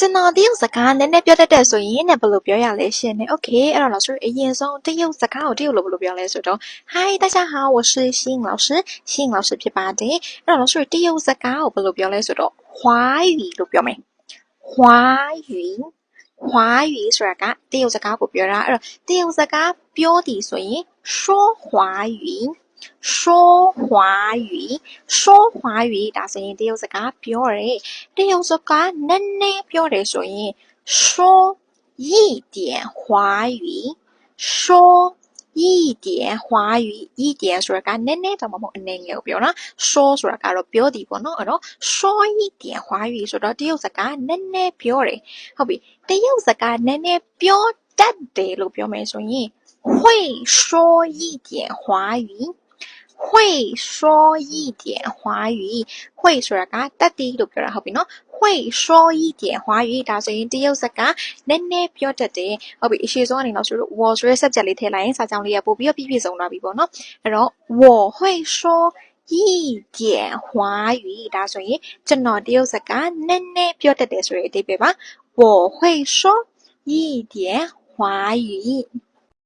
ကျွန်တော်တရုတ်စကားနည်းနည်းပြောတတ်တယ်ဆိုရင်လည်းဘယ်လိုပြောရလဲရှင်။ Okay အဲ့တော့老师အရင်ဆုံးတရုတ်စကားကိုတရုတ်လိုဘယ်လိုပြောလဲဆိုတော့ Hi 大家好我是新颖老师新颖老师ဖြစ်ပါတယ်။အဲ့တော့老师တရုတ်စကားကိုဘယ်လိုပြောလဲဆိုတော့华语လို့ပြောမယ်။华语华语ဆိုတာကတရုတ်စကားကိုပြောတာအဲ့တော့တရုတ်စကားပြောသည်ဆိုရင်说华语说华语说华语ဒါဆိုရင်တရုတ်စကားပြောတယ်တရုတ်စကားနည်းနည်းပြောတယ်ဆိုရင်说一点华语说一点华语一点ဆိုတာကနည်းနည်းတော့မဟုတ်အနေငယ်ကိုပြောတာ说ဆိုတာကတော့ပြောသည်ပေါ့နော်အဲ့တော့说一点华语ဆိုတော့တရုတ်စကားနည်းနည်းပြောတယ်ဟုတ်ပြီတရုတ်စကားနည်းနည်းပြောတတ်တယ်လို့ပြောမယ်ဆိုရင်会说一点华语会说一点华语会ဆိုတာကတတ်တယ်လို့ပြောတာဟုတ်ပြီနော်会说一点华语ဒါဆိုရင်တရုတ်စကားနည်းနည်းပြောတတ်တယ်ဟုတ်ပြီအရှိဆုံးအနေနဲ့ဆိုတော့我ဆိုတဲ့ subject လေးထည့်လိုက်ရင်စာကြောင်းလေးကပို့ပြီးပြည့်စုံလာပြီပေါ့နော်အဲ့တော့我会说一点华语ဒါဆိုရင်ကျွန်တော်တရုတ်စကားနည်းနည်းပြောတတ်တယ်ဆိုတဲ့အဓိပ္ပာယ်ပါ我会说一点华语